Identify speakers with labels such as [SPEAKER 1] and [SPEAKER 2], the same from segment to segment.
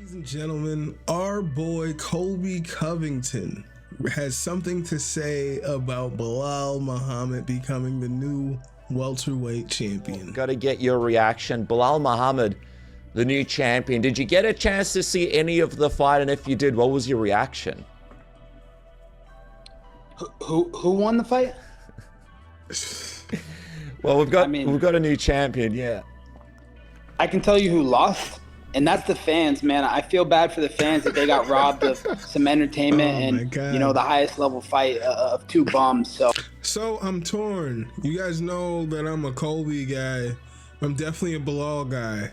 [SPEAKER 1] Ladies and gentlemen, our boy Colby Covington has something to say about Belal Muhammad becoming the new welterweight champion.
[SPEAKER 2] Got to get your reaction. Belal Muhammad, the new champion. Did you get a chance to see any of the fight? And if you did, what was your reaction?
[SPEAKER 3] Who won the fight?
[SPEAKER 2] Well, we've got a new champion, yeah.
[SPEAKER 3] I can tell you who lost, and that's the fans, man. I feel bad for the fans that they got robbed of some entertainment and the highest level fight of two bums.
[SPEAKER 1] So I'm torn. You guys know that I'm a Colby guy. I'm definitely a Belal guy,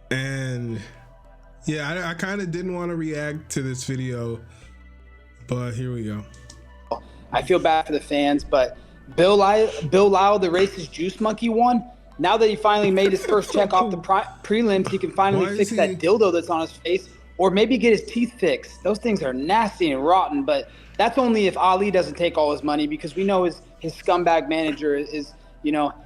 [SPEAKER 1] and yeah, I kind of didn't want to react to this video, but here we go.
[SPEAKER 3] I feel bad for the fans, but Bill Lau, the racist juice monkey, won. Now that he finally made his first check off the prelims, he can finally fix that dildo that's on his face, or maybe get his teeth fixed. Those things are nasty and rotten, but that's only if Ali doesn't take all his money, because we know his scumbag manager is,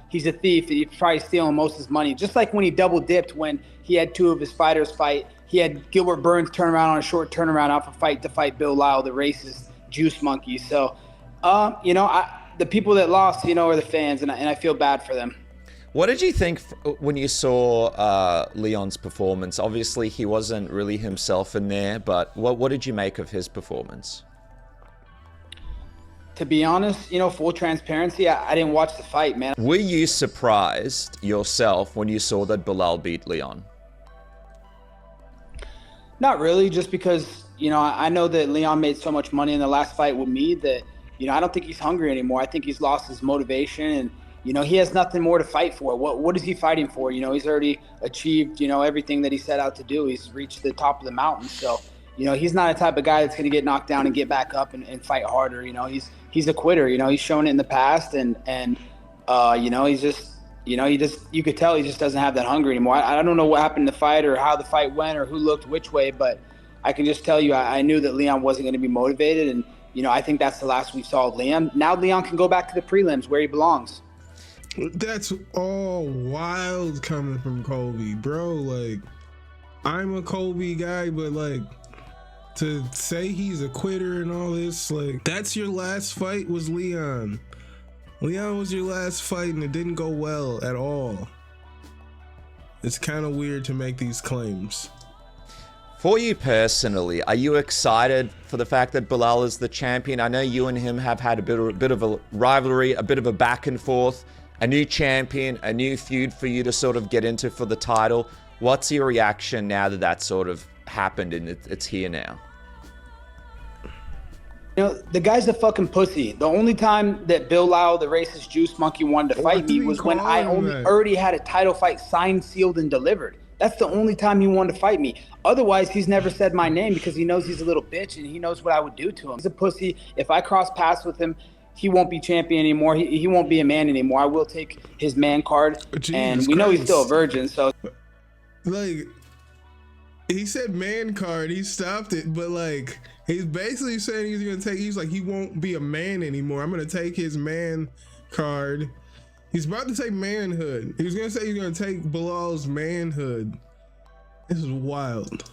[SPEAKER 3] he's a thief. He's probably stealing most of his money. Just like when he double dipped when he had two of his fighters fight. He had Gilbert Burns turn around on a short turnaround off a fight to fight Bill Lau, the racist juice monkey. So, the people that lost, are the fans, and I feel bad for them.
[SPEAKER 2] What did you think when you saw Leon's performance? Obviously, he wasn't really himself in there, but what did you make of his performance?
[SPEAKER 3] To be honest, full transparency, I didn't watch the fight, man.
[SPEAKER 2] Were you surprised yourself when you saw that Belal beat Leon?
[SPEAKER 3] Not really, just because, I know that Leon made so much money in the last fight with me that, I don't think he's hungry anymore. I think he's lost his motivation, and he has nothing more to fight for. What is he fighting for? He's already achieved, everything that he set out to do. He's reached the top of the mountain. So, he's not a type of guy that's going to get knocked down and get back up and fight harder. He's a quitter. He's shown it in the past, and he's just, you could tell he just doesn't have that hunger anymore. I don't know what happened in the fight or how the fight went or who looked which way, but I can just tell you I knew that Leon wasn't going to be motivated, and I think that's the last we saw of Leon. Now Leon can go back to the prelims where he belongs.
[SPEAKER 1] That's all wild coming from Colby, bro. Like, I'm a Colby guy, but like, to say he's a quitter and all this, like, that's your last fight was Leon. Leon was your last fight and it didn't go well at all. It's kind of weird to make these claims.
[SPEAKER 2] For you personally, are you excited for the fact that Belal is the champion? I know you and him have had a bit of a rivalry, a bit of a back and forth. A new champion, a new feud for you to sort of get into for the title. What's your reaction now that that sort of happened and it's here now?
[SPEAKER 3] The guy's a fucking pussy. The only time that Bill Lau, the racist juice monkey, wanted to fight me was when I already had a title fight signed, sealed, and delivered. That's the only time he wanted to fight me. Otherwise, he's never said my name because he knows he's a little bitch and he knows what I would do to him. He's a pussy. If I cross paths with him, he won't be champion anymore. He won't be a man anymore. I will take his man card. And we know he's still a virgin, so.
[SPEAKER 1] Like, he said man card, he stopped it, but like, he's basically saying he's like, he won't be a man anymore. I'm gonna take his man card. He's about to take manhood. He was gonna say he's gonna take Belal's manhood. This is wild.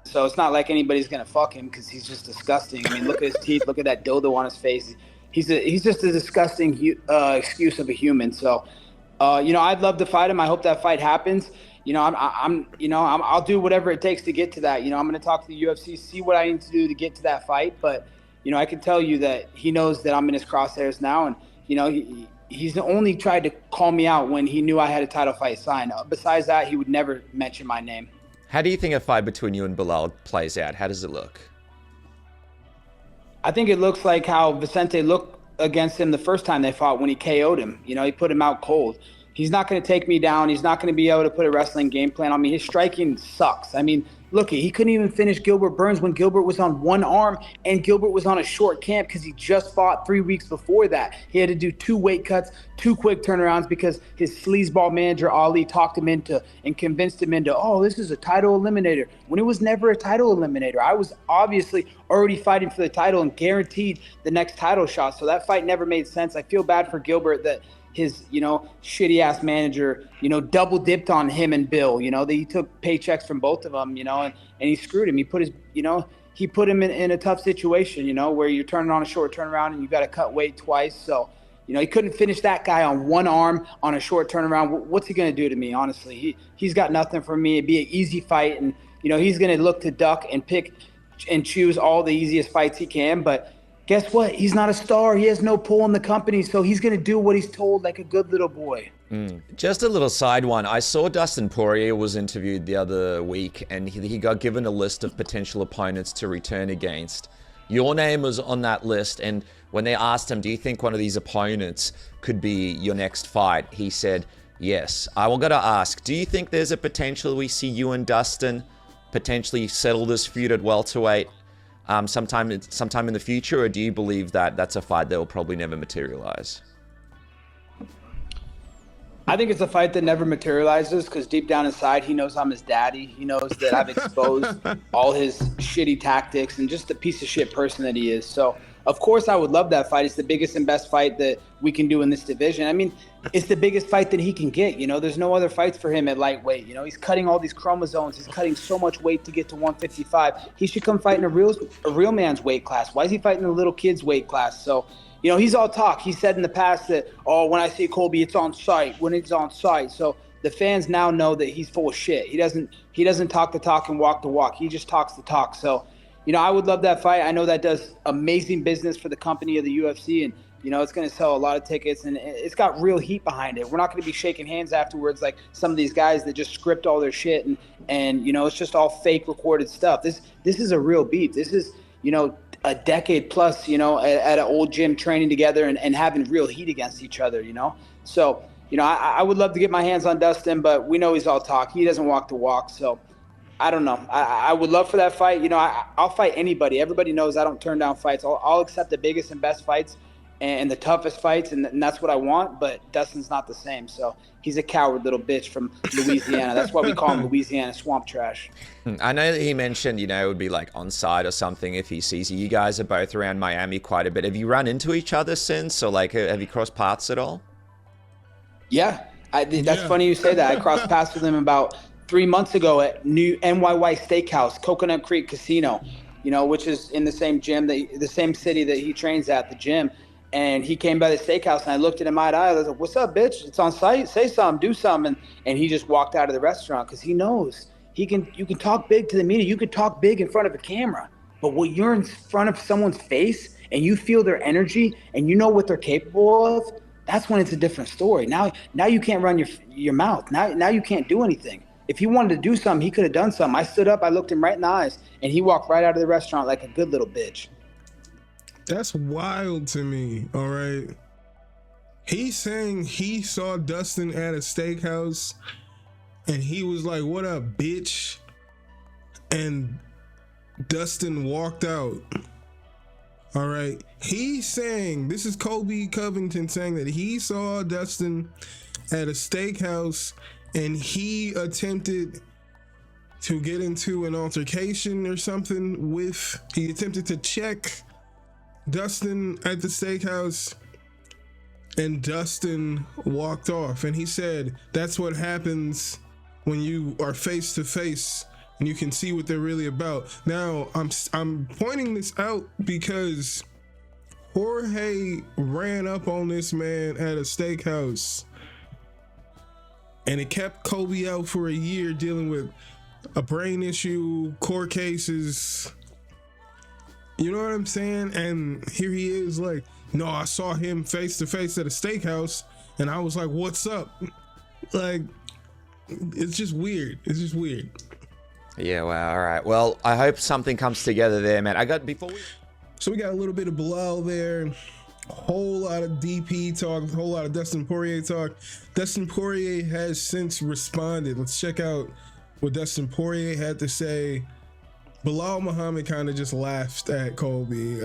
[SPEAKER 3] So it's not like anybody's gonna fuck him because he's just disgusting. I mean, look at his teeth, look at that dildo on his face. He's just a disgusting excuse of a human. So, I'd love to fight him. I hope that fight happens. I'll do whatever it takes to get to that. I'm going to talk to the UFC, see what I need to do to get to that fight. But, I can tell you that he knows that I'm in his crosshairs now. And, he's only tried to call me out when he knew I had a title fight signed. Besides that, he would never mention my name.
[SPEAKER 2] How do you think a fight between you and Belal plays out? How does it look?
[SPEAKER 3] I think it looks like how Vicente looked against him the first time they fought when he KO'd him. He put him out cold. He's not going to take me down. He's not going to be able to put a wrestling game plan on me. His striking sucks. I mean, look, he couldn't even finish Gilbert Burns when Gilbert was on one arm and Gilbert was on a short camp because he just fought 3 weeks before that. He had to do 2 weight cuts, 2 quick turnarounds because his sleazeball manager, Ali, talked him into and convinced him into, oh, this is a title eliminator, when it was never a title eliminator. I was obviously already fighting for the title and guaranteed the next title shot. So that fight never made sense. I feel bad for Gilbert that his shitty ass manager, double dipped on him and Bill. That he took paychecks from both of them, and he screwed him. He put he put him in a tough situation, where you're turning on a short turnaround and you got to cut weight twice. So, he couldn't finish that guy on one arm on a short turnaround. What's he going to do to me? Honestly, he's got nothing for me. It'd be an easy fight. And, he's going to look to duck and pick and choose all the easiest fights he can. But guess what? He's not a star. He has no pull in the company. So he's going to do what he's told like a good little boy.
[SPEAKER 2] Just a little side one. I saw Dustin Poirier was interviewed the other week, and he got given a list of potential opponents to return against. Your name was on that list, and when they asked him, do you think one of these opponents could be your next fight? He said, yes. I will go to ask, do you think there's a potential we see you and Dustin potentially settle this feud at welterweight sometime in the future, or do you believe that that's a fight that will probably never materialize?
[SPEAKER 3] I think it's a fight that never materializes because deep down inside, he knows I'm his daddy. He knows that I've exposed all his shitty tactics and just the piece of shit person that he is. So, of course, I would love that fight. It's the biggest and best fight that we can do in this division. I mean, it's the biggest fight that he can get. There's no other fights for him at lightweight. He's cutting all these chromosomes. He's cutting so much weight to get to 155. He should come fight in a real man's weight class. Why is he fighting a little kid's weight class? So, he's all talk. He said in the past that, when I see Colby, it's on site. When it's on site. So the fans now know that he's full of shit. He doesn't talk the talk and walk the walk. He just talks the talk. So, I would love that fight. I know that does amazing business for the company of the UFC, and, it's going to sell a lot of tickets, and it's got real heat behind it. We're not going to be shaking hands afterwards like some of these guys that just script all their shit and it's just all fake recorded stuff. This is a real beef. This is, a decade plus, at an old gym training together and having real heat against each other, So, I would love to get my hands on Dustin, but we know he's all talk. He doesn't walk the walk. So I don't know. I would love for that fight. I'll fight anybody. Everybody knows I don't turn down fights. I'll accept the biggest and best fights and the toughest fights, and that's what I want. But Dustin's not the same. So he's a coward little bitch from Louisiana. That's why we call him Louisiana swamp trash.
[SPEAKER 2] I know that he mentioned, it would be like on site or something if he sees you. You guys are both around Miami quite a bit. Have you run into each other since, or have you crossed paths at all? Yeah.
[SPEAKER 3] That's funny you say that. I crossed paths with him about 3 months ago at New NYY Steakhouse, Coconut Creek Casino, which is in the same gym, the same city that he trains at, the gym. And he came by the steakhouse, and I looked at him eye to eye. I was like, what's up, bitch? It's on site. Say something, do something. And he just walked out of the restaurant because he knows you can talk big to the media. You can talk big in front of a camera. But when you're in front of someone's face and you feel their energy and you know what they're capable of, that's when it's a different story. Now you can't run your mouth. Now you can't do anything. If he wanted to do something, he could have done something. I stood up, I looked him right in the eyes, and he walked right out of the restaurant like a good little bitch.
[SPEAKER 1] That's wild to me, all right? He's saying he saw Dustin at a steakhouse, and he was like, what up, bitch? And Dustin walked out. All right? He's saying, this is Colby Covington saying that he saw Dustin at a steakhouse, and he attempted to get into an altercation or something he attempted to check Dustin at the steakhouse, and Dustin walked off. And he said that's what happens when you are face to face and you can see what they're really about. Now I'm pointing this out because Jorge ran up on this man at a steakhouse, and it kept Colby out for a year dealing with a brain issue, court cases. You know what I'm saying? And here he is like, no, I saw him face to face at a steakhouse, and I was like, what's up? Like, it's just weird. It's just weird.
[SPEAKER 2] Yeah, well, all right. Well, I hope something comes together there, man.
[SPEAKER 1] So we got a little bit of Belal there, a whole lot of DP talk, a whole lot of Dustin Poirier talk. Dustin Poirier has since responded. Let's check out what Dustin Poirier had to say. Belal Muhammad kind of just laughed at Colby.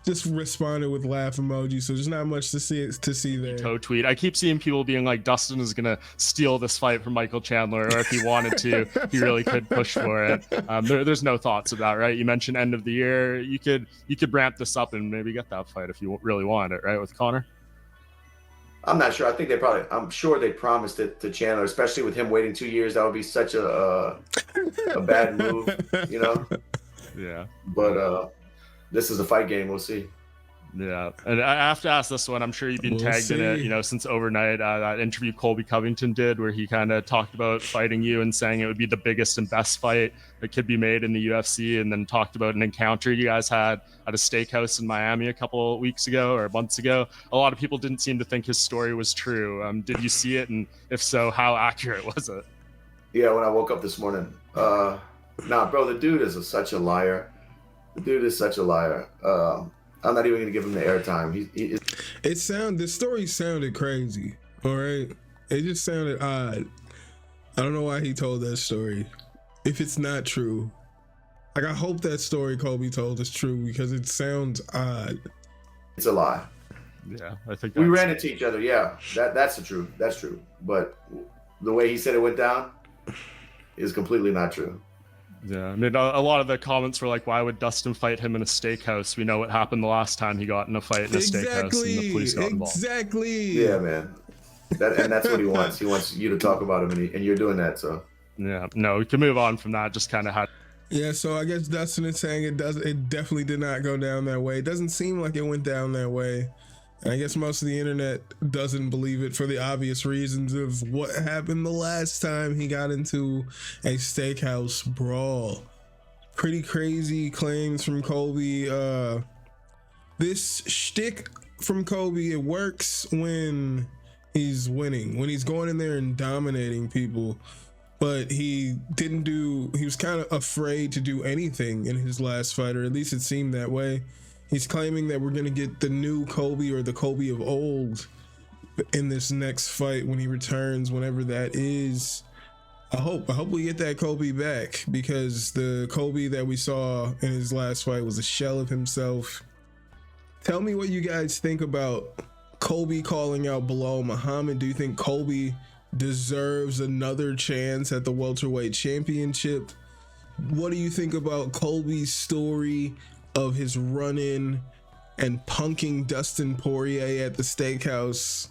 [SPEAKER 1] Just responded with laugh emoji, so there's not much to see there.
[SPEAKER 4] Toe tweet. I keep seeing people being like, Dustin is gonna steal this fight from Michael Chandler, or if he wanted to, he really could push for it. There's no thoughts of that, right? You mentioned end of the year. You could ramp this up and maybe get that fight if you really want it, right, with Conor?
[SPEAKER 5] I'm not sure. I think I'm sure they promised it to Chandler, especially with him waiting 2 years. That would be such a bad move, you know?
[SPEAKER 4] Yeah.
[SPEAKER 5] But this is a fight game. We'll see.
[SPEAKER 4] Yeah, and I have to ask this one. I'm sure you've been tagged in it, since overnight. That interview Colby Covington did, where he kind of talked about fighting you and saying it would be the biggest and best fight that could be made in the UFC, and then talked about an encounter you guys had at a steakhouse in Miami a couple weeks ago or months ago. A lot of people didn't seem to think his story was true. Did you see it, and if so, how accurate was it?
[SPEAKER 5] Yeah, when I woke up this morning, nah, bro, the dude is such a liar. The dude is such a liar. I'm not even gonna give him the airtime.
[SPEAKER 1] The story sounded crazy. All right, it just sounded odd. I don't know why he told that story. If it's not true, like, I hope that story Colby told is true, because it sounds odd.
[SPEAKER 5] It's a lie.
[SPEAKER 4] Yeah, I think
[SPEAKER 5] we ran into each other. Yeah, that's the truth. That's true. But the way he said it went down is completely not true.
[SPEAKER 4] Yeah, I mean, a lot of the comments were like, why would Dustin fight him in a steakhouse? We know what happened the last time he got in a fight in a steakhouse and the police got involved.
[SPEAKER 1] Exactly.
[SPEAKER 5] Yeah, man. That's what he wants. He wants you to talk about him, and you're doing that, so.
[SPEAKER 4] Yeah, no, we can move on from that. Just kind of had.
[SPEAKER 1] Yeah, so I guess Dustin is saying it definitely did not go down that way. It doesn't seem like it went down that way. And I guess most of the internet doesn't believe it for the obvious reasons of what happened the last time he got into a steakhouse brawl. Pretty crazy claims from Colby. This shtick from Colby, it works when he's winning, when he's going in there and dominating people. But he was kind of afraid to do anything in his last fight, or at least it seemed that way. He's claiming that we're going to get the new Colby, or the Colby of old, in this next fight when he returns, whenever that is. I hope we get that Colby back, because the Colby that we saw in his last fight was a shell of himself. Tell me what you guys think about Colby calling out Belal Muhammad. Do you think Colby deserves another chance at the welterweight championship? What do you think about Colby's story of his run-in and punking Dustin Poirier at the steakhouse?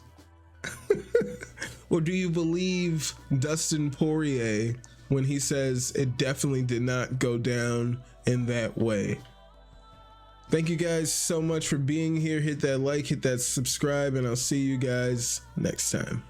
[SPEAKER 1] Or do you believe Dustin Poirier when he says it definitely did not go down in that way? Thank you guys so much for being here. Hit that like, hit that subscribe, and I'll see you guys next time.